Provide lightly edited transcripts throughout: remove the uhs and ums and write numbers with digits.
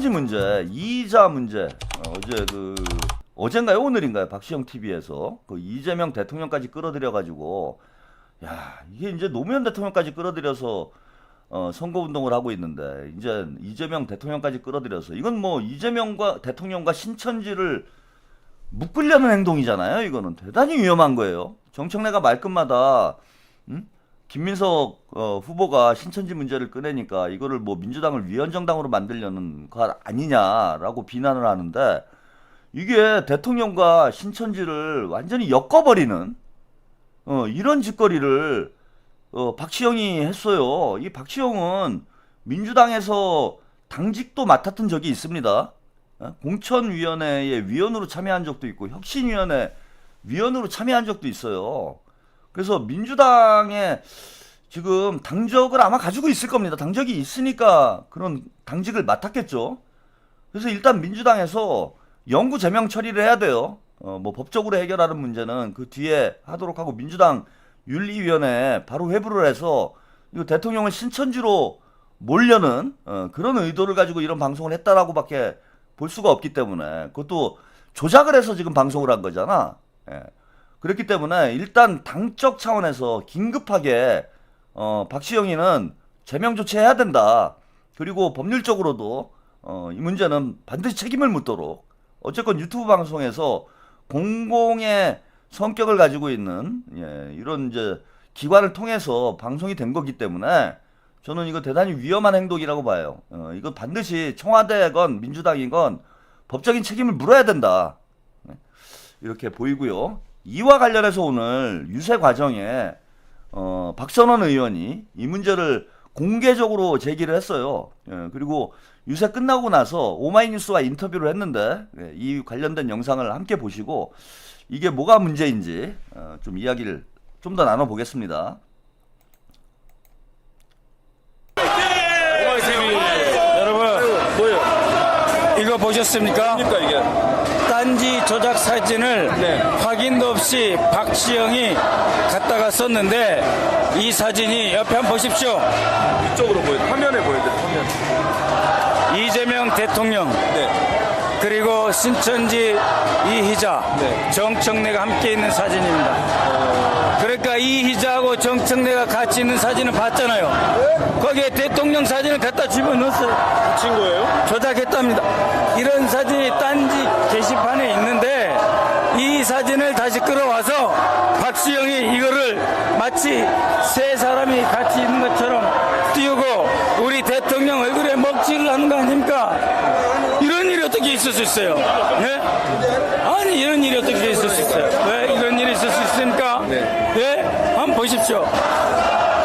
신천지 문제, 이자 문제, 어제 어젠가요 오늘인가요 박시영 TV에서 그 이재명 대통령까지 끌어들여가지고 야 이게 이제 노무현 대통령까지 끌어들여서 선거운동을 하고 있는데 이제 이재명 대통령까지 끌어들여서 이건 뭐 이재명과 대통령과 신천지를 묶으려는 행동이잖아요. 이거는 대단히 위험한 거예요. 정청래가 말끝마다 김민석 후보가 신천지 문제를 꺼내니까 이거를 뭐 민주당을 위헌정당으로 만들려는 거 아니냐라고 비난을 하는데 이게 대통령과 신천지를 완전히 엮어버리는 이런 짓거리를 박시영이 했어요. 이 박시영은 민주당에서 당직도 맡았던 적이 있습니다. 공천위원회의 위원으로 참여한 적도 있고 혁신위원회 위원으로 참여한 적도 있어요. 그래서 민주당에 지금 당적을 아마 가지고 있을 겁니다. 당적이 있으니까 그런 당직을 맡았겠죠. 그래서 일단 민주당에서 영구 제명 처리를 해야 돼요. 뭐 법적으로 해결하는 문제는 그 뒤에 하도록 하고 민주당 윤리위원회에 바로 회부를 해서 이거 대통령을 신천지로 몰려는 그런 의도를 가지고 이런 방송을 했다라고밖에 볼 수가 없기 때문에 그것도 조작을 해서 지금 방송을 한 거잖아. 예. 그렇기 때문에 일단 당적 차원에서 긴급하게 박시영이는 제명 조치해야 된다. 그리고 법률적으로도 이 문제는 반드시 책임을 묻도록 어쨌건 유튜브 방송에서 공공의 성격을 가지고 있는 이런 이제 기관을 통해서 방송이 된 거기 때문에 저는 이거 대단히 위험한 행동이라고 봐요. 이거 반드시 청와대건 민주당이건 법적인 책임을 물어야 된다. 이렇게 보이고요. 이와 관련해서 오늘 유세 과정에 박선원 의원이 이 문제를 공개적으로 제기를 했어요. 그리고 유세 끝나고 나서 오마이뉴스와 인터뷰를 했는데 이 관련된 영상을 함께 보시고 이게 뭐가 문제인지 좀 이야기를 좀 더 나눠보겠습니다. 여러분, 뭐요? 이거 보셨습니까? 그러니까 이게 딴지 조작 사진을 확인도 없이 박시영이 갖다가 썼는데 이 사진이 옆에 한번 보십시오. 이쪽으로 화면에 보여드려. 화면. 이재명 대통령 그리고 신천지 이희자 정청래가 함께 있는 사진입니다. 그러니까 이희자하고 정청래가 같이 있는 사진을 봤잖아요. 거기에 대통령 사진을 갖다 집어넣었어요. 붙인 거예요? 조작했답니다. 이런 사진이 딴지 게시판에 있는데 이 사진을 다시 끌어와서 박시영이 이거를 마치 세 사람이 같이 있는 것처럼 띄우고 우리 대통령 얼굴에 먹칠을 하는 거 아닙니까? 이런 일이 어떻게 있을 수 있어요? 네? 아니 이런 일이 어떻게 있을 수 있어요? 왜 이런 일이 있을 수 있습니까? 네? 한번 보십시오.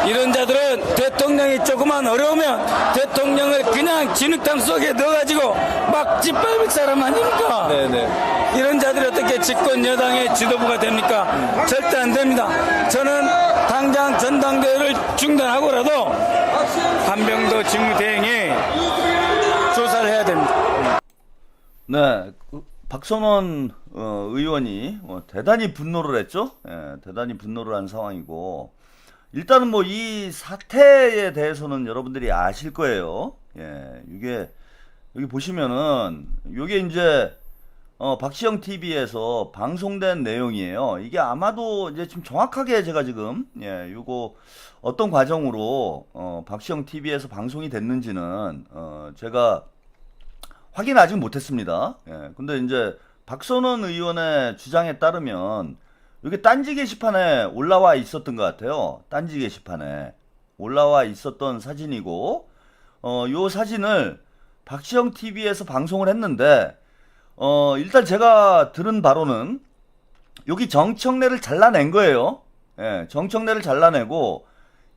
이런 자들은 대통령이 조금만 어려우면 대통령을 그냥 진흙탕 속에 넣어가지고 막 짓밟을 사람 아닙니까? 네네. 이런 자들이 어떻게 집권 여당의 지도부가 됩니까? 절대 안 됩니다. 저는 당장 전당대회를 중단하고라도 한병도 직무대행이 조사를 해야 됩니다. 네, 박선원 의원이 대단히 분노를 했죠. 대단히 분노를 한 상황이고 일단은 뭐 이 사태에 대해서는 여러분들이 아실 거예요. 이게 여기 보시면은 이게 이제 박시영 TV에서 방송된 내용이에요. 이게 아마도 이제 좀 정확하게 제가 지금 이거 어떤 과정으로 박시영 TV에서 방송이 됐는지는 제가 확인 아직 못했습니다. 근데 이제 박선원 의원의 주장에 따르면 이게 딴지 게시판에 올라와 있었던 것 같아요. 딴지 게시판에 올라와 있었던 사진이고, 요 사진을 박시영 TV에서 방송을 했는데, 일단 제가 들은 바로는 여기 정청래를 잘라낸 거예요. 정청래를 잘라내고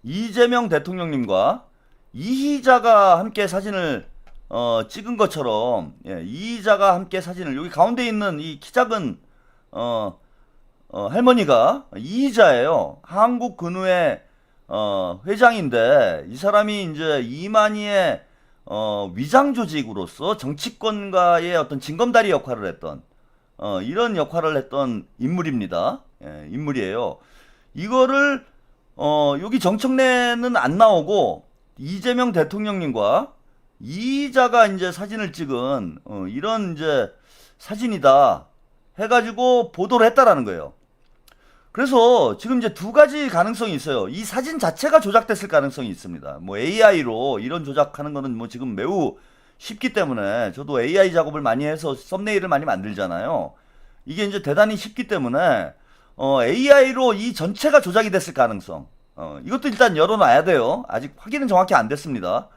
이재명 대통령님과 이희자가 함께 사진을 찍은 것처럼 이희자가 함께 사진을 여기 가운데 있는 이 키 작은 할머니가 이희자예요. 한국근우회 회장인데 이 사람이 이제 이만희의 위장 조직으로서 정치권과의 어떤 징검다리 역할을 했던 이런 역할을 했던 인물입니다. 인물이에요. 이거를 여기 정청래는 안 나오고 이재명 대통령님과 이자가 이제 사진을 찍은 이런 이제 사진이다 해가지고 보도를 했다라는 거예요. 그래서 지금 이제 두 가지 가능성이 있어요. 이 사진 자체가 조작됐을 가능성이 있습니다. 뭐 AI로 이런 조작하는 거는 뭐 지금 매우 쉽기 때문에 저도 AI 작업을 많이 해서 썸네일을 많이 만들잖아요. 이게 이제 대단히 쉽기 때문에 AI로 이 전체가 조작이 됐을 가능성. 이것도 일단 열어놔야 돼요. 아직 확인은 정확히 안 됐습니다.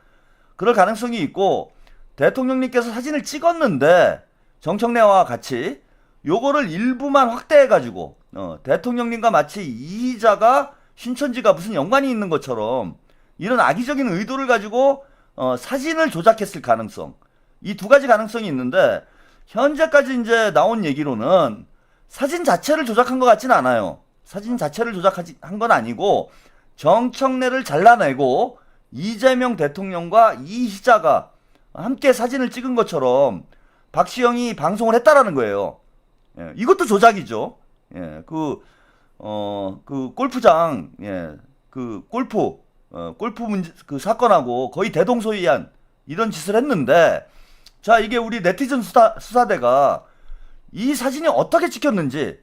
그럴 가능성이 있고 대통령님께서 사진을 찍었는데 정청래와 같이 요거를 일부만 확대해가지고 대통령님과 마치 이희자가 신천지가 무슨 연관이 있는 것처럼 이런 악의적인 의도를 가지고 사진을 조작했을 가능성. 이 두 가지 가능성이 있는데 현재까지 이제 나온 얘기로는 사진 자체를 조작한 것 같지는 않아요. 사진 자체를 조작한 건 아니고 정청래를 잘라내고 이재명 대통령과 이희자가 함께 사진을 찍은 것처럼 박시영이 방송을 했다라는 거예요. 예, 이것도 조작이죠. 예, 그 골프장, 예, 골프 문제, 그 사건하고 거의 대동소이한 이런 짓을 했는데, 자, 이게 우리 네티즌 수사대가 이 사진이 어떻게 찍혔는지,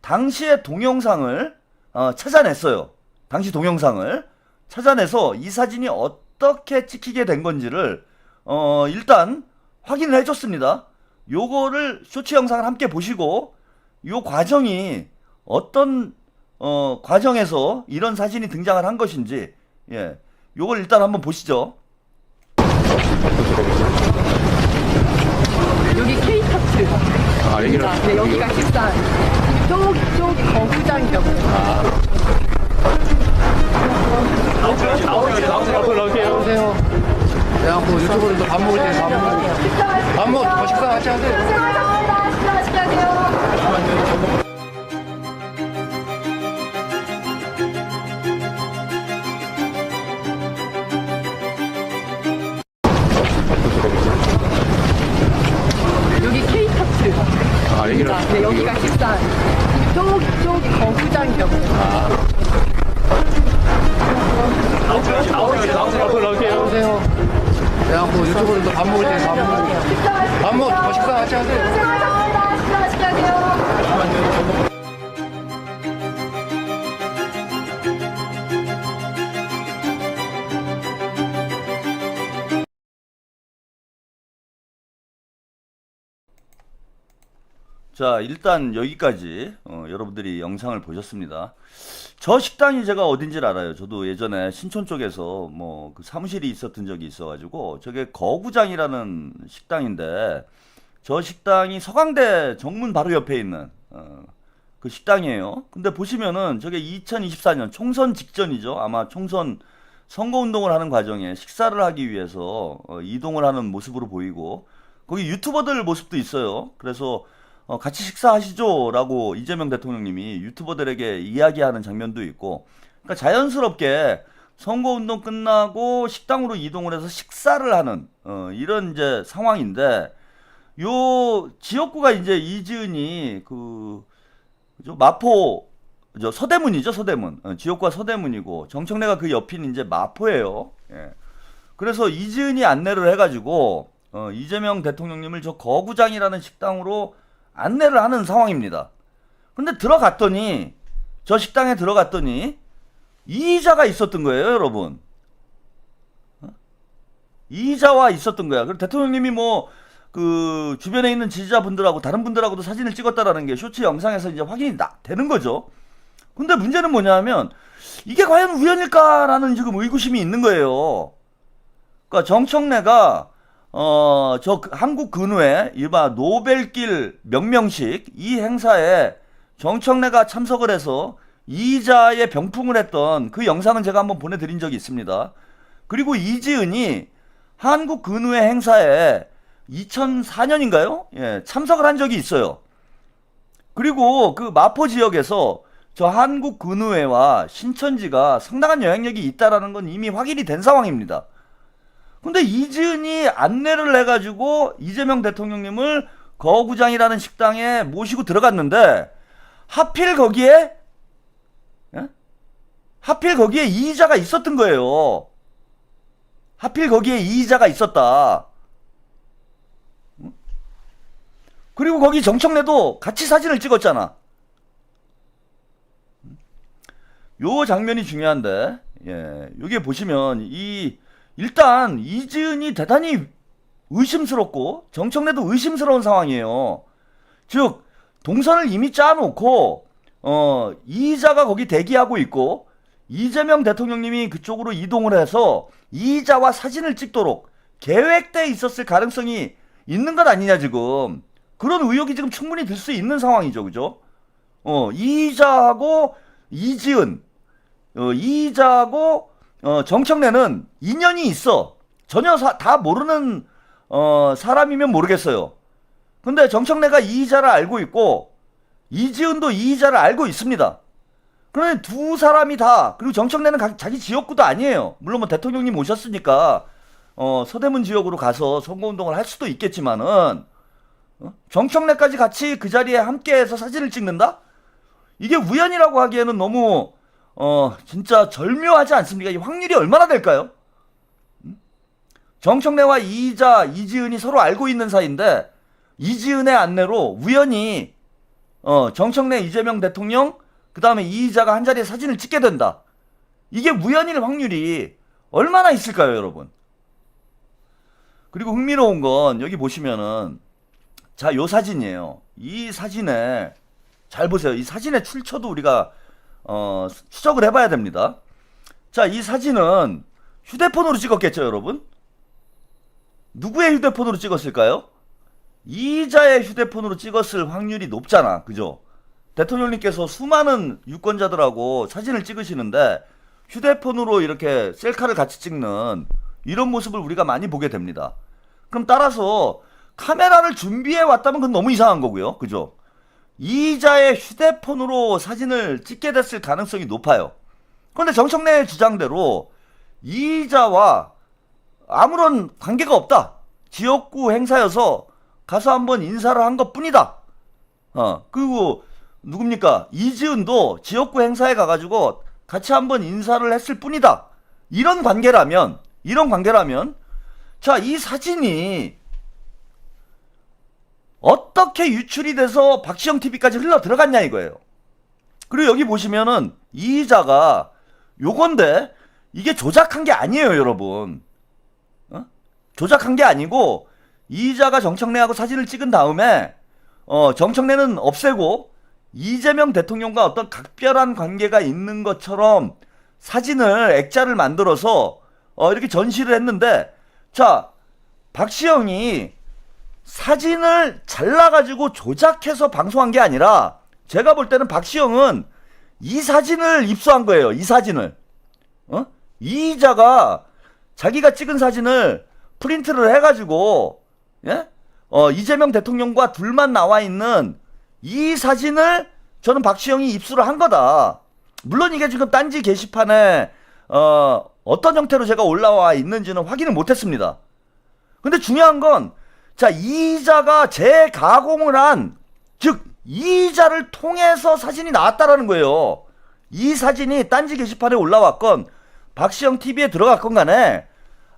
당시의 동영상을, 찾아냈어요. 당시 동영상을 찾아내서 이 사진이 어떻게 찍히게 된 건지를, 일단 확인을 해줬습니다. 요거를 쇼츠 영상을 함께 보시고 요 과정이 어떤 과정에서 이런 사진이 등장을 한 것인지 예, 요걸 일단 한번 보시죠. 여기 K타츠. 아, 여기는 네, 여기가 식당. 저기 거구장이라고. 안녕하세요. 내가 뭐 유튜브로 밥 먹을 때 밥 먹고 더 식사 같이 하세요. 여기 K타츠. 아, 여기는 네, 여기가 식당. 저기 거구장이라고. 안녕하세요. 내가 뭐 유튜브로 밥 먹을 때 밥 먹고 더 식사 같이 하세요. 자, 일단 여기까지 여러분들이 영상을 보셨습니다. 저 식당이 제가 어딘지를 알아요. 저도 예전에 신촌 쪽에서 뭐 그 사무실이 있었던 적이 있어가지고 저게 거구장이라는 식당인데 저 식당이 서강대 정문 바로 옆에 있는 그 식당이에요. 근데 보시면은 저게 2024년 총선 직전이죠. 아마 총선 선거운동을 하는 과정에 식사를 하기 위해서 이동을 하는 모습으로 보이고 거기 유튜버들 모습도 있어요. 그래서 같이 식사하시죠 라고 이재명 대통령님이 유튜버들에게 이야기하는 장면도 있고 그러니까 자연스럽게 선거운동 끝나고 식당으로 이동을 해서 식사를 하는 이런 이제 상황인데 요 지역구가 이제 이지은이 그죠 마포 서대문이죠. 서대문 지역구가 서대문이고 정청래가 그 옆인 이제 마포예요. 예. 그래서 이지은이 안내를 해가지고 이재명 대통령님을 저 거구장이라는 식당으로 안내를 하는 상황입니다. 근데 들어갔더니 저 식당에 들어갔더니 이희자가 있었던 거예요, 여러분. 이희자와 있었던 거야. 그리고 대통령님이 뭐 그 주변에 있는 지지자분들하고 다른 분들하고도 사진을 찍었다라는 게 쇼츠 영상에서 이제 확인이 되는 거죠. 근데 문제는 뭐냐면 이게 과연 우연일까라는 지금 의구심이 있는 거예요. 그러니까 정청래가 저 한국 근후에 이른바 노벨길 명명식 이 행사에 정청래가 참석을 해서 이자의 병풍을 했던 그 영상은 제가 한번 보내드린 적이 있습니다. 그리고 이지은이 한국 근후의 행사에 2004년인가요? 예, 참석을 한 적이 있어요. 그리고 그 마포 지역에서 저 한국 근후회와 신천지가 상당한 영향력이 있다라는 건 이미 확인이 된 상황입니다. 근데 이지은이 안내를 해가지고 이재명 대통령님을 거구장이라는 식당에 모시고 들어갔는데 하필 거기에 이희자가 있었던 거예요. 하필 거기에 이의자가 있었다. 그리고 거기 정청래도 같이 사진을 찍었잖아. 요 장면이 중요한데, 여기 보시면 일단 이지은이 대단히 의심스럽고 정청래도 의심스러운 상황이에요. 즉 동선을 이미 짜놓고 이의자가 거기 대기하고 있고 이재명 대통령님이 그쪽으로 이동을 해서 이의자와 사진을 찍도록 계획돼 있었을 가능성이 있는 것 아니냐 지금. 그런 의혹이 지금 충분히 들 수 있는 상황이죠, 그죠? 이의자하고 이지은, 이의자하고 정청래는 인연이 있어. 전혀 다 모르는 사람이면 모르겠어요. 근데 정청래가 이의자를 알고 있고 이지은도 이의자를 알고 있습니다. 그러니 두 사람이 다, 그리고 정청래는 자기 지역구도 아니에요. 물론 뭐 대통령님 오셨으니까 서대문 지역으로 가서 선거운동을 할 수도 있겠지만은 정청래까지 같이 그 자리에 함께해서 사진을 찍는다? 이게 우연이라고 하기에는 너무 진짜 절묘하지 않습니까? 이 확률이 얼마나 될까요? 정청래와 이의자, 이지은이 서로 알고 있는 사이인데 이지은의 안내로 우연히 정청래, 이재명 대통령, 그 다음에 이의자가 한 자리에 사진을 찍게 된다. 이게 우연일 확률이 얼마나 있을까요, 여러분? 그리고 흥미로운 건 여기 보시면은 자, 요 사진이에요. 이 사진에 잘 보세요. 이 사진의 출처도 우리가 추적을 해봐야 됩니다. 자, 이 사진은 휴대폰으로 찍었겠죠, 여러분? 누구의 휴대폰으로 찍었을까요? 이의자의 휴대폰으로 찍었을 확률이 높잖아, 그죠? 대통령님께서 수많은 유권자들하고 사진을 찍으시는데 휴대폰으로 이렇게 셀카를 같이 찍는 이런 모습을 우리가 많이 보게 됩니다. 그럼 따라서 카메라를 준비해 왔다면 그건 너무 이상한 거고요, 그죠? 이의자의 휴대폰으로 사진을 찍게 됐을 가능성이 높아요. 그런데 정청래의 주장대로 이의자와 아무런 관계가 없다. 지역구 행사여서 가서 한번 인사를 한 것 뿐이다. 그리고 누굽니까? 이지은도 지역구 행사에 가가지고 같이 한번 인사를 했을 뿐이다. 이런 관계라면 자, 이 사진이 어떻게 유출이 돼서 박시영 TV까지 흘러 들어갔냐 이거예요. 그리고 여기 보시면은 이의자가 요건데 이게 조작한 게 아니에요, 여러분. 조작한 게 아니고 이의자가 정청래하고 사진을 찍은 다음에 정청래는 없애고 이재명 대통령과 어떤 각별한 관계가 있는 것처럼 사진을 액자를 만들어서 이렇게 전시를 했는데, 자, 박시영이 사진을 잘라가지고 조작해서 방송한 게 아니라 제가 볼 때는 박시영은 이 사진을 입수한 거예요. 이 사진을. 이의자가 자기가 찍은 사진을 프린트를 해가지고 이재명 대통령과 둘만 나와 있는 이 사진을 저는 박시영이 입수를 한 거다. 물론 이게 지금 딴지 게시판에 어떤 형태로 제가 올라와 있는지는 확인을 못했습니다. 근데 중요한 건, 자, 이의자가 재가공을 한, 즉 이의자를 통해서 사진이 나왔다라는 거예요. 이 사진이 딴지 게시판에 올라왔건 박시영 TV에 들어갔건 간에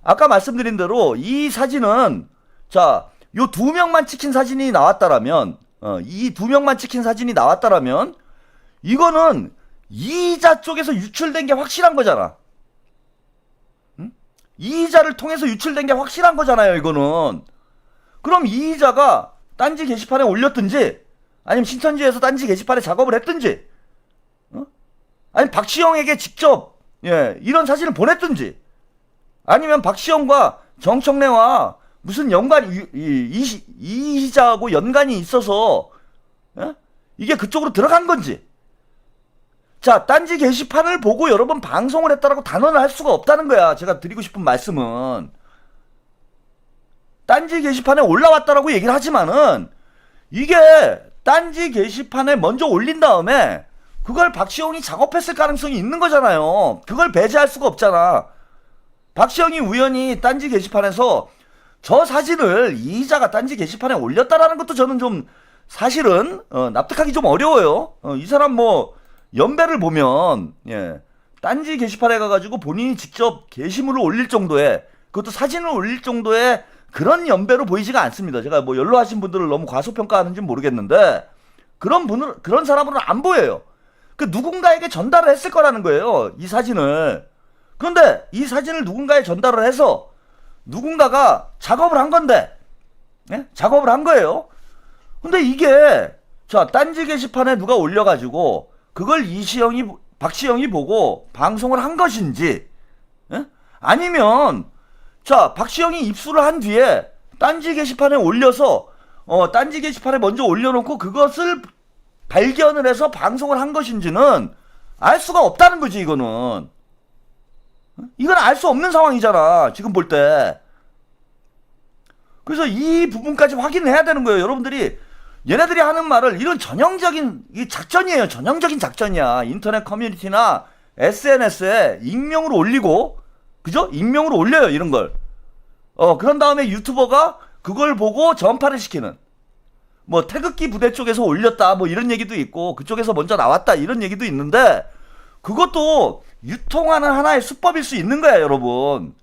아까 말씀드린 대로 이 사진은, 자, 요 두 명만 찍힌 사진이 나왔다라면, 이 두 명만 찍힌 사진이 나왔다라면 이거는 이의자 쪽에서 유출된 게 확실한 거잖아. 이의자를 통해서 유출된 게 확실한 거잖아요, 이거는. 그럼 이의자가 딴지 게시판에 올렸든지 아니면 신천지에서 딴지 게시판에 작업을 했든지 아니면 박시영에게 직접 이런 사진을 보냈든지 아니면 박시영과 정청래와 무슨 연관이 이의자하고 연관이 있어서 이게 그쪽으로 들어간 건지. 자, 딴지 게시판을 보고 여러 번 방송을 했다라고 단언을 할 수가 없다는 거야. 제가 드리고 싶은 말씀은 딴지 게시판에 올라왔다라고 얘기를 하지만은 이게 딴지 게시판에 먼저 올린 다음에 그걸 박시영이 작업했을 가능성이 있는 거잖아요. 그걸 배제할 수가 없잖아. 박시영이 우연히 딴지 게시판에서 저 사진을 이의자가 딴지 게시판에 올렸다라는 것도 저는 좀 사실은 납득하기 좀 어려워요. 이 사람 뭐 연배를 보면 딴지 게시판에 가가지고 본인이 직접 게시물을 올릴 정도의 그것도 사진을 올릴 정도의 그런 연배로 보이지가 않습니다. 제가 뭐 연로하신 분들을 너무 과소평가하는지는 모르겠는데 그런 사람으로는 안 보여요. 그 누군가에게 전달을 했을 거라는 거예요, 이 사진을. 그런데 이 사진을 누군가에 전달을 해서 누군가가 작업을 한 건데, 예? 작업을 한 거예요. 근데 이게 자, 딴지 게시판에 누가 올려가지고 그걸 박시영이 보고 방송을 한 것인지, 예? 아니면 자, 박시영이 입수를 한 뒤에 딴지 게시판에 올려서 딴지 게시판에 먼저 올려놓고 그것을 발견을 해서 방송을 한 것인지는 알 수가 없다는 거지. 이건 알 수 없는 상황이잖아, 지금 볼 때. 그래서 이 부분까지 확인을 해야 되는 거예요. 여러분들이 얘네들이 하는 말을 이런 전형적인 이 작전이에요. 전형적인 작전이야. 인터넷 커뮤니티나 SNS에 익명으로 올리고, 그죠? 익명으로 올려요, 이런 걸. 그런 다음에 유튜버가 그걸 보고 전파를 시키는. 뭐 태극기 부대 쪽에서 올렸다 뭐 이런 얘기도 있고, 그쪽에서 먼저 나왔다 이런 얘기도 있는데, 그것도 유통하는 하나의 수법일 수 있는 거야, 여러분.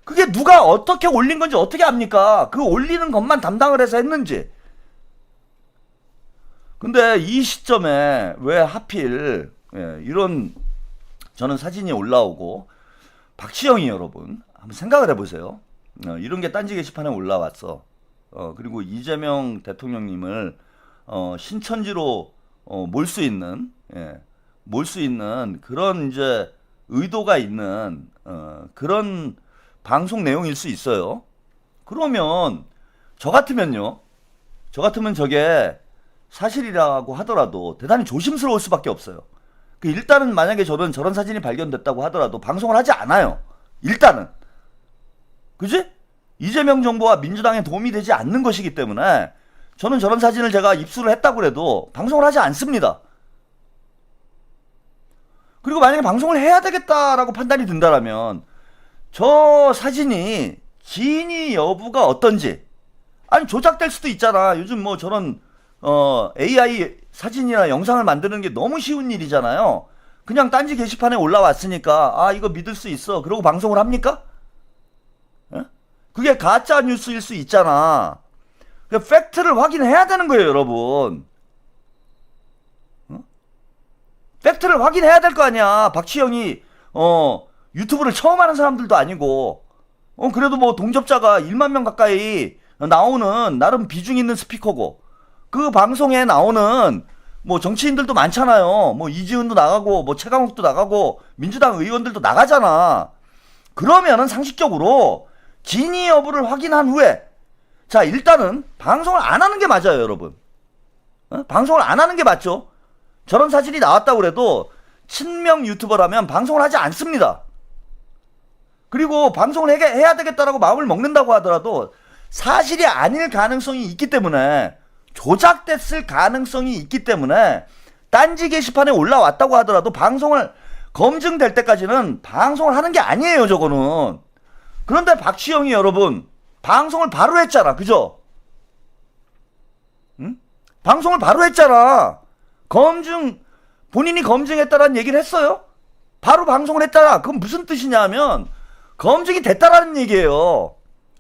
그게 누가 어떻게 올린 건지 어떻게 압니까? 그 올리는 것만 담당을 해서 했는지. 근데 이 시점에 왜 하필 이런 저는 사진이 올라오고, 박시영이 여러분 한번 생각을 해보세요. 이런 게 딴지 게시판에 올라왔어. 그리고 이재명 대통령님을 신천지로 몰 수 있는 그런 이제 의도가 있는 그런 방송 내용일 수 있어요. 그러면 저 같으면 저게 사실이라고 하더라도 대단히 조심스러울 수밖에 없어요. 일단은 만약에 저런 사진이 발견됐다고 하더라도 방송을 하지 않아요. 일단은. 그지? 이재명 정부와 민주당에 도움이 되지 않는 것이기 때문에 저는 저런 사진을 제가 입수를 했다고 해도 방송을 하지 않습니다. 그리고 만약에 방송을 해야 되겠다라고 판단이 든다라면 저 사진이 진위 여부가 어떤지, 아니 조작될 수도 있잖아. 요즘 뭐 저런 AI 사진이나 영상을 만드는 게 너무 쉬운 일이잖아요. 그냥 딴지 게시판에 올라왔으니까 이거 믿을 수 있어 그러고 방송을 합니까? 예? 그게 가짜 뉴스일 수 있잖아. 팩트를 확인해야 되는 거예요, 여러분. 팩트를 확인해야 될 거 아니야. 박시영이 유튜브를 처음 하는 사람들도 아니고, 그래도 뭐 동접자가 1만 명 가까이 나오는 나름 비중 있는 스피커고, 그 방송에 나오는 뭐 정치인들도 많잖아요. 뭐 이지은도 나가고, 뭐 최강욱도 나가고, 민주당 의원들도 나가잖아. 그러면은 상식적으로 진위 여부를 확인한 후에, 자, 일단은 방송을 안 하는 게 맞아요, 여러분. 방송을 안 하는 게 맞죠. 저런 사진이 나왔다고 그래도 친명 유튜버라면 방송을 하지 않습니다. 그리고 방송을 해야 되겠다라고 마음을 먹는다고 하더라도 사실이 아닐 가능성이 있기 때문에, 조작됐을 가능성이 있기 때문에 딴지 게시판에 올라왔다고 하더라도 방송을 검증될 때까지는 방송을 하는 게 아니에요, 저거는. 그런데 박시영이 여러분 방송을 바로 했잖아, 그죠? 응? 방송을 바로 했잖아. 본인이 검증했다라는 얘기를 했어요. 바로 방송을 했다라. 그건 무슨 뜻이냐 하면 검증이 됐다라는 얘기예요.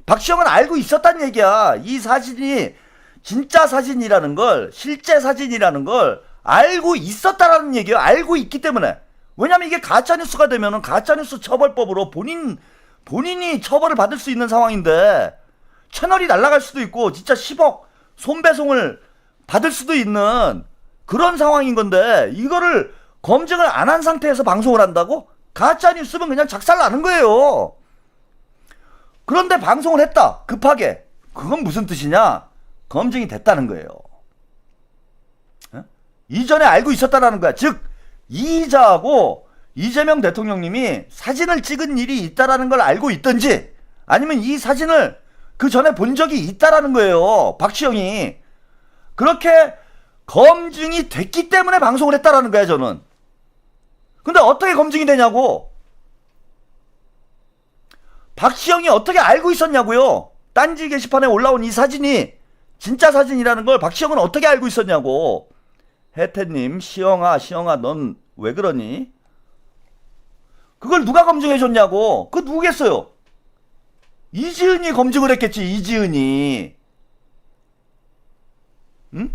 박시영은 알고 있었다는 얘기야. 이 사진이 진짜 사진이라는 걸, 실제 사진이라는 걸 알고 있었다라는 얘기예요. 알고 있기 때문에. 왜냐면 이게 가짜뉴스가 되면은 가짜뉴스 처벌법으로 본인이 처벌을 받을 수 있는 상황인데, 채널이 날아갈 수도 있고 진짜 10억 손배송을 받을 수도 있는 그런 상황인 건데, 이거를 검증을 안 한 상태에서 방송을 한다고? 가짜뉴스면 그냥 작살나는 거예요. 그런데 방송을 했다, 급하게. 그건 무슨 뜻이냐? 검증이 됐다는 거예요. 이전에 알고 있었다라는 거야. 즉 이의자하고 이재명 대통령님이 사진을 찍은 일이 있다라는 걸 알고 있든지, 아니면 이 사진을 그 전에 본 적이 있다라는 거예요, 박시영이. 그렇게 검증이 됐기 때문에 방송을 했다라는 거야, 저는. 근데 어떻게 검증이 되냐고. 박시영이 어떻게 알고 있었냐고요. 딴지 게시판에 올라온 이 사진이 진짜 사진이라는 걸 박시영은 어떻게 알고 있었냐고. 혜태님, 시영아 넌 왜 그러니? 그걸 누가 검증해 줬냐고. 그거 누구겠어요? 이지은이 검증을 했겠지. 이지은이. 응?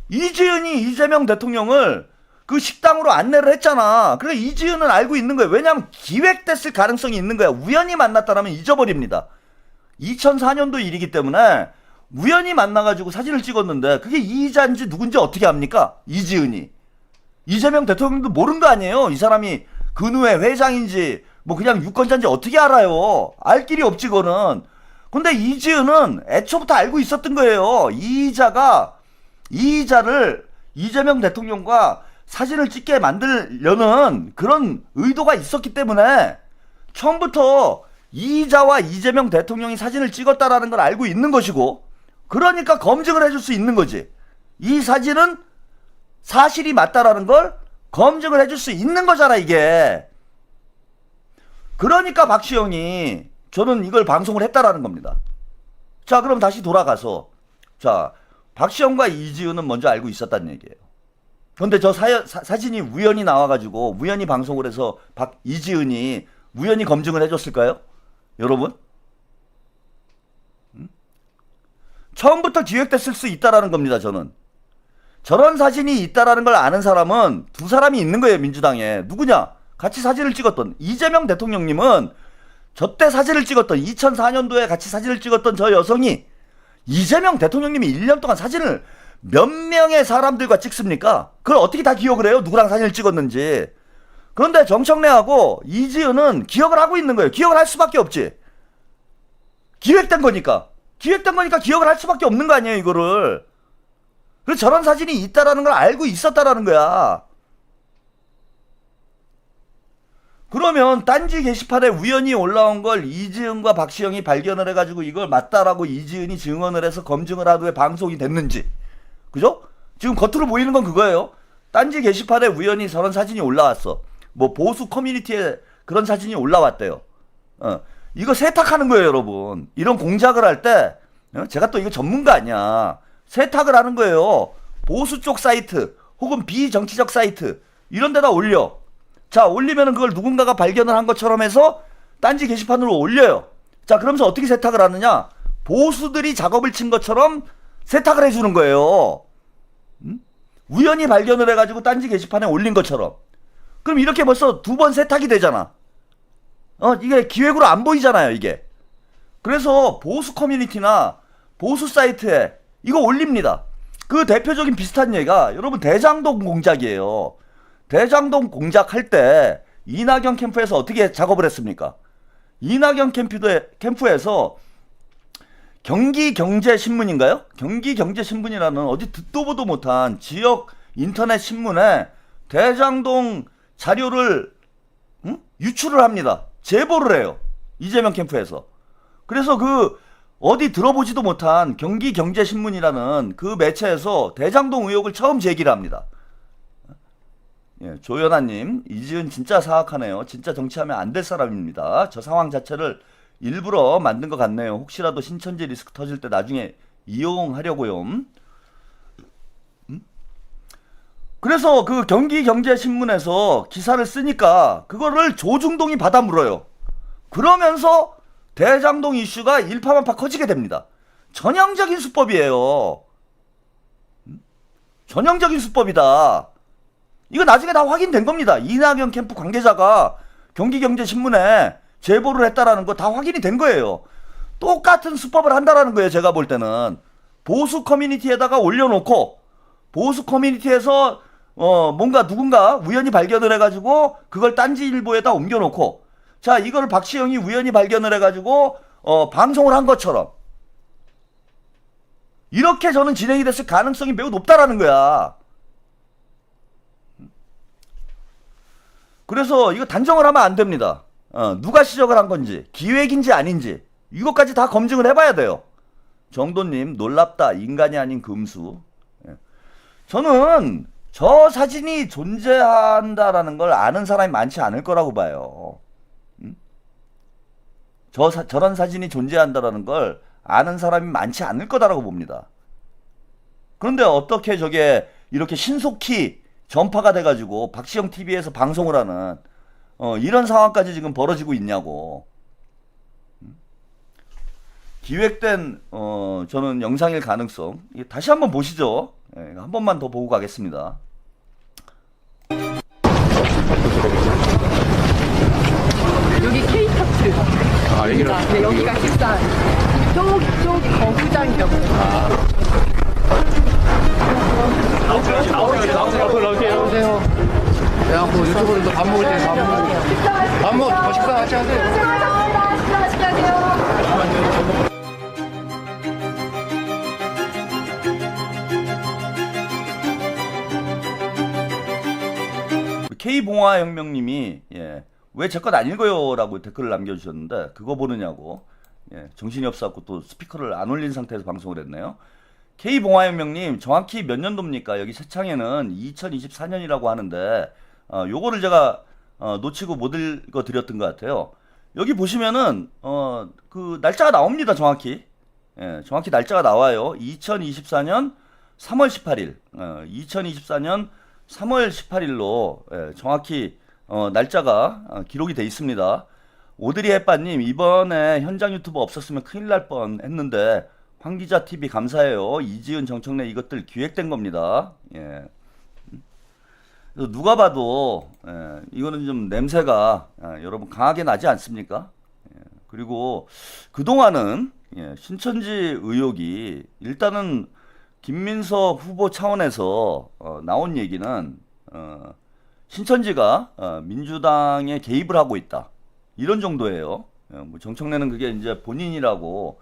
이지은이 이재명 대통령을 그 식당으로 안내를 했잖아. 그래 이지은은 알고 있는 거예요. 왜냐하면 기획됐을 가능성이 있는 거야. 우연히 만났다라면 잊어버립니다. 2004년도 일이기 때문에 우연히 만나가지고 사진을 찍었는데 그게 이의자인지 누군지 어떻게 합니까? 이지은이. 이재명 대통령도 모르는 거 아니에요. 이 사람이 근후의 회장인지 뭐 그냥 유권자인지 어떻게 알아요. 알 길이 없지 그거는. 근데 이지은은 애초부터 알고 있었던 거예요. 이의자를 이재명 대통령과 사진을 찍게 만들려는 그런 의도가 있었기 때문에 처음부터 이의자와 이재명 대통령이 사진을 찍었다라는 걸 알고 있는 것이고, 그러니까 검증을 해줄 수 있는 거지. 이 사진은 사실이 맞다라는 걸 검증을 해줄 수 있는 거잖아 이게. 그러니까 박시영이 저는 이걸 방송을 했다라는 겁니다. 자, 그럼 다시 돌아가서, 자, 박시영과 이지은은 먼저 알고 있었다는 얘기예요. 근데 저 사진이 우연히 나와가지고 우연히 방송을 해서 이지은이 우연히 검증을 해줬을까요? 여러분? 처음부터 기획됐을 수 있다라는 겁니다. 저는 저런 사진이 있다라는 걸 아는 사람은 두 사람이 있는 거예요. 민주당에. 누구냐? 같이 사진을 찍었던 이재명 대통령님은 저때 사진을 찍었던 2004년도에 같이 사진을 찍었던 저 여성이 이재명 대통령님이 1년 동안 사진을 몇 명의 사람들과 찍습니까? 그걸 어떻게 다 기억을 해요? 누구랑 사진을 찍었는지. 그런데 정청래하고 이지은은 기억을 하고 있는 거예요. 기억을 할 수밖에 없지. 기획된 거니까. 기획된 거니까 기억을 할 수밖에 없는 거 아니에요, 이거를. 그래서 저런 사진이 있다라는 걸 알고 있었다라는 거야. 그러면 딴지 게시판에 우연히 올라온 걸 이지은과 박시영이 발견을 해가지고 이걸 맞다라고 이지은이 증언을 해서 검증을 하도 왜 방송이 됐는지. 그죠? 지금 겉으로 보이는 건 그거예요. 딴지 게시판에 우연히 저런 사진이 올라왔어. 뭐 보수 커뮤니티에 그런 사진이 올라왔대요. 이거 세탁하는 거예요, 여러분. 이런 공작을 할 때, 제가 또 이거 전문가 아니야. 세탁을 하는 거예요. 보수 쪽 사이트, 혹은 비정치적 사이트, 이런 데다 올려. 자, 올리면은 그걸 누군가가 발견을 한 것처럼 해서 딴지 게시판으로 올려요. 자, 그러면서 어떻게 세탁을 하느냐? 보수들이 작업을 친 것처럼 세탁을 해주는 거예요. 우연히 발견을 해가지고 딴지 게시판에 올린 것처럼. 그럼 이렇게 벌써 두 번 세탁이 되잖아. 이게 기획으로 안 보이잖아요, 이게. 그래서 보수 커뮤니티나 보수 사이트에 이거 올립니다. 그 대표적인 비슷한 예가 여러분 대장동 공작이에요. 대장동 공작할 때 이낙연 캠프에서 어떻게 작업을 했습니까? 이낙연 캠프에서 경기경제신문인가요? 경기경제신문이라는 어디 듣도 보도 못한 지역 인터넷 신문에 대장동 자료를 유출을 합니다. 제보를 해요. 이재명 캠프에서. 그래서 그 어디 들어보지도 못한 경기경제신문이라는 그 매체에서 대장동 의혹을 처음 제기를 합니다. 예, 조연아님, 이지은 진짜 사악하네요. 진짜 정치하면 안 될 사람입니다. 저 상황 자체를 일부러 만든 것 같네요. 혹시라도 신천지 리스크 터질 때 나중에 이용하려고요. 그래서 그 경기경제신문에서 기사를 쓰니까 그거를 조중동이 받아 물어요. 그러면서 대장동 이슈가 일파만파 커지게 됩니다. 전형적인 수법이에요. 전형적인 수법이다. 이거 나중에 다 확인된 겁니다. 이낙연 캠프 관계자가 경기경제신문에 제보를 했다라는 거 다 확인이 된 거예요. 똑같은 수법을 한다라는 거예요. 제가 볼 때는 보수 커뮤니티에다가 올려놓고 보수 커뮤니티에서 뭔가 누군가 우연히 발견을 해가지고 그걸 딴지일보에다 옮겨놓고, 자, 이걸 박시영이 우연히 발견을 해가지고 방송을 한 것처럼 이렇게 저는 진행이 됐을 가능성이 매우 높다라는 거야. 그래서 이거 단정을 하면 안 됩니다. 누가 시작을 한 건지, 기획인지 아닌지 이것까지 다 검증을 해봐야 돼요. 정도님, 놀랍다. 인간이 아닌 금수. 저는 저 사진이 존재한다라는 걸 아는 사람이 많지 않을 거라고 봐요. 저런 사진이 존재한다라는 걸 아는 사람이 많지 않을 거다라고 봅니다. 그런데 어떻게 저게 이렇게 신속히 전파가 돼가지고 박시영 TV에서 방송을 하는 이런 상황까지 지금 벌어지고 있냐고. 기획된 저는 영상일 가능성 다시 한번 보시죠. 한 번만 더 보고 가겠습니다. 여기 K타츠. 네, 여기가 식사. 저기 거구장이라고. 나오세요. 그래갖고 유튜브로 또 밥 먹을 때 밥 먹고 식사 같이 하세요. K봉화혁명님이 왜 제 것 안 읽어요라고 댓글을 남겨주셨는데 그거 보느냐고 정신이 없어갖고 또 스피커를 안 올린 상태에서 방송을 했네요. K봉화혁명님 정확히 몇 년도입니까? 여기 새창에는 2024년이라고 하는데 요거를 제가 놓치고 못 읽어드렸던 것 같아요. 여기 보시면은 그 날짜가 나옵니다. 정확히 정확히 날짜가 나와요. 2024년 3월 18일 2024년 3월 18일로 정확히 날짜가 기록이 돼 있습니다. 오드리 햇바님 이번에 현장 유튜브 없었으면 큰일 날 뻔 했는데 황기자 TV 감사해요. 이지은 정청래 이것들 기획된 겁니다. 그래서 누가 봐도 이거는 좀 냄새가 여러분 강하게 나지 않습니까? 그리고 그동안은 신천지 의혹이 일단은 김민석 후보 차원에서 나온 얘기는 신천지가 민주당에 개입을 하고 있다 이런 정도예요. 뭐 정청래는 그게 이제 본인이라고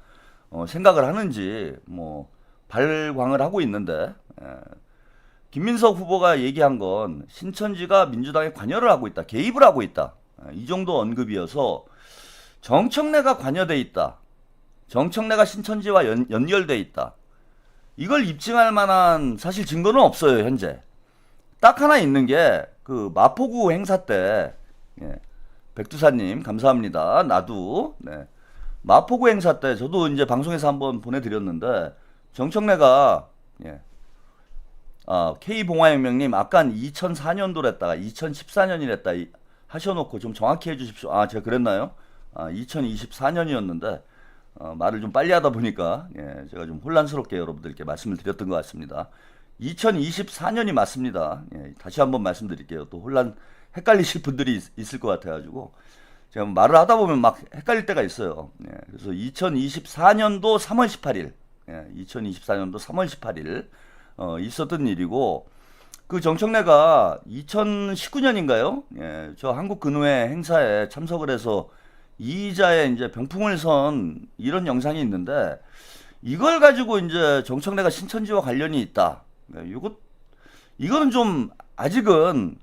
생각을 하는지 뭐 발광을 하고 있는데 김민석 후보가 얘기한 건 신천지가 민주당에 관여를 하고 있다, 개입을 하고 있다 이 정도 언급이어서 정청래가 관여돼 있다, 정청래가 신천지와 연결돼 있다 이걸 입증할 만한 사실 증거는 없어요. 현재 딱 하나 있는 게 그 마포구 행사 때 백두사님 감사합니다. 나도 마포구 행사 때 저도 이제 방송에서 한번 보내드렸는데 정청래가 K봉화혁명님 아까 2004년도랬다가 2014년이랬다 하셔놓고 좀 정확히 해주십시오. 제가 그랬나요? 2024년이었는데 말을 좀 빨리 하다 보니까 제가 좀 혼란스럽게 여러분들께 말씀을 드렸던 것 같습니다. 2024년이 맞습니다. 다시 한번 말씀드릴게요. 또 헷갈리실 분들이 있을 것 같아가지고 제가 말을 하다 보면 막 헷갈릴 때가 있어요. 그래서 2024년도 3월 18일 2024년도 3월 18일 있었던 일이고 그 정청래가 2019년인가요? 저 한국근후회 행사에 참석을 해서 이의자의 이제 병풍을 선 이런 영상이 있는데 이걸 가지고 이제 정청래가 신천지와 관련이 있다. 이거는 좀 아직은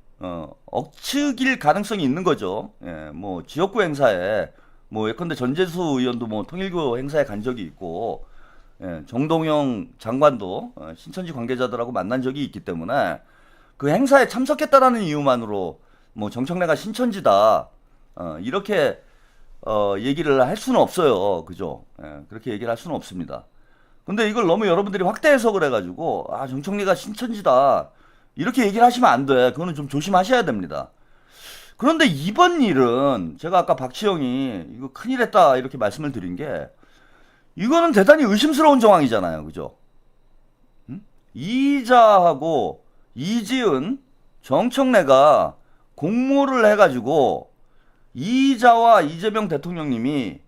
억측일 가능성이 있는 거죠. 뭐 지역구 행사에 뭐 예컨대 전재수 의원도 뭐 통일교 행사에 간 적이 있고 정동영 장관도 신천지 관계자들하고 만난 적이 있기 때문에 그 행사에 참석했다라는 이유만으로 뭐 정청래가 신천지다 이렇게 얘기를 할 수는 없어요. 그죠? 그렇게 얘기를 할 수는 없습니다. 근데 이걸 너무 여러분들이 확대 해석을 해가지고 정청래가 신천지다 이렇게 얘기를 하시면 안 돼. 그거는 좀 조심하셔야 됩니다. 그런데 이번 일은 제가 아까 박시영이 이거 큰일 했다 이렇게 말씀을 드린 게 이거는 대단히 의심스러운 정황이잖아요. 그죠? 이의자하고 이지은 정청래가 공모를 해가지고 이의자와 이재명 대통령님이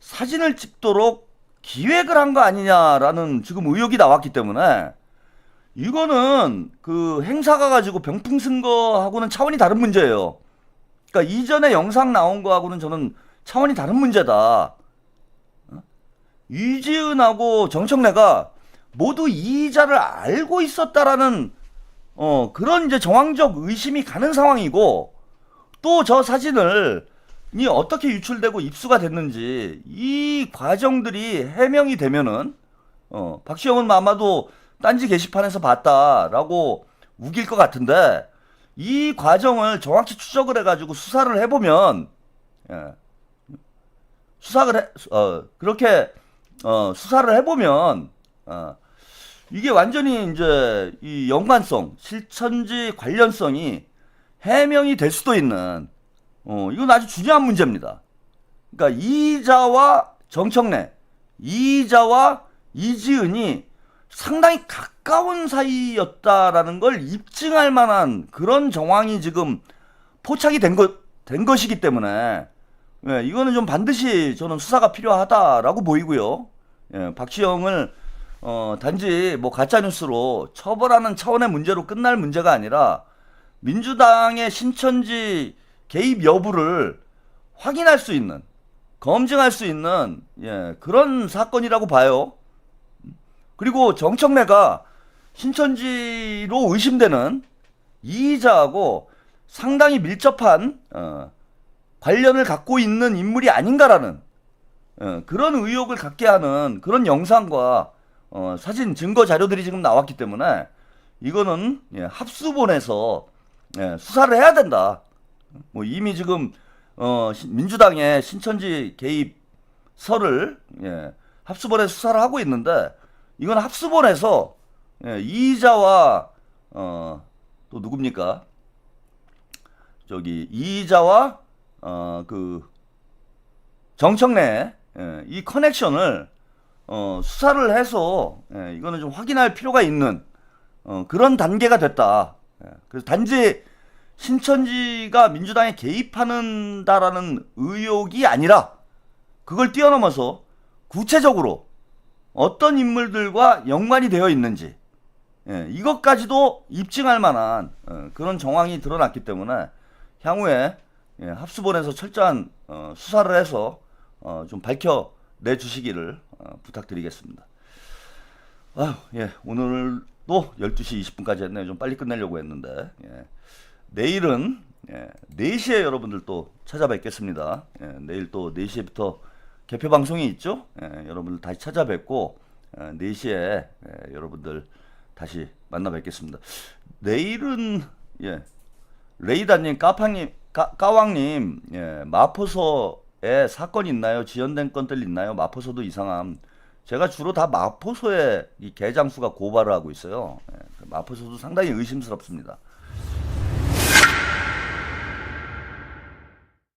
사진을 찍도록 기획을 한 거 아니냐라는 지금 의혹이 나왔기 때문에 이거는 그 행사가 가지고 병풍 쓴 거하고는 차원이 다른 문제예요. 그러니까 이전에 영상 나온 거하고는 저는 차원이 다른 문제다. 이지은하고 정청래가 모두 이의자를 알고 있었다라는 그런 이제 정황적 의심이 가는 상황이고 또 저 사진을 이 어떻게 유출되고 입수가 됐는지 이 과정들이 해명이 되면은 박시영은 아마도 딴지 게시판에서 봤다라고 우길 것 같은데 이 과정을 정확히 추적을 해가지고 수사를 해보면 그렇게 수사를 해보면 이게 완전히 이제 이 연관성, 실천지 관련성이 해명이 될 수도 있는 이건 아주 중요한 문제입니다. 그러니까 이자와 정청래, 이자와 이지은이 상당히 가까운 사이였다라는 걸 입증할 만한 그런 정황이 지금 포착이 된 것이기 때문에 예, 이거는 좀 반드시 저는 수사가 필요하다라고 보이고요. 예, 박시영을 단지 뭐 가짜뉴스로 처벌하는 차원의 문제로 끝날 문제가 아니라 민주당의 신천지 개입 여부를 확인할 수 있는, 검증할 수 있는 예, 그런 사건이라고 봐요. 그리고 정청래가 신천지로 의심되는 이의자하고 상당히 밀접한 관련을 갖고 있는 인물이 아닌가라는 그런 의혹을 갖게 하는 그런 영상과 사진 증거 자료들이 지금 나왔기 때문에 이거는 예, 합수본에서 예, 수사를 해야 된다. 뭐 이미 지금 민주당의 신천지 개입설을 예, 합수본에서 수사를 하고 있는데 이건 합수본에서 예, 이의자와 또 누굽니까? 저기 이의자와 그 정청래 예, 이 커넥션을 수사를 해서 예, 이거는 좀 확인할 필요가 있는 그런 단계가 됐다. 예, 그래서 단지 신천지가 민주당에 개입하는다라는 의혹이 아니라 그걸 뛰어넘어서 구체적으로 어떤 인물들과 연관이 되어 있는지 예, 이것까지도 입증할 만한 그런 정황이 드러났기 때문에 향후에 예, 합수본에서 철저한 수사를 해서 좀 밝혀내 주시기를 부탁드리겠습니다. 아유, 예, 오늘도 12시 20분까지 했네요. 좀 빨리 끝내려고 했는데 예, 내일은 예, 4시에 여러분들 또 찾아뵙겠습니다. 예, 내일 또 4시부터 개표 방송이 있죠. 예, 여러분들 다시 찾아뵙고 4시에 예, 여러분들 다시 만나 뵙겠습니다. 내일은 예, 레이다님, 까왕님, 예, 마포소에 사건 있나요? 지연된 건들 있나요? 마포소도 이상함. 제가 주로 다 마포소에 이 개장수가 고발을 하고 있어요. 예, 마포소도 상당히 의심스럽습니다.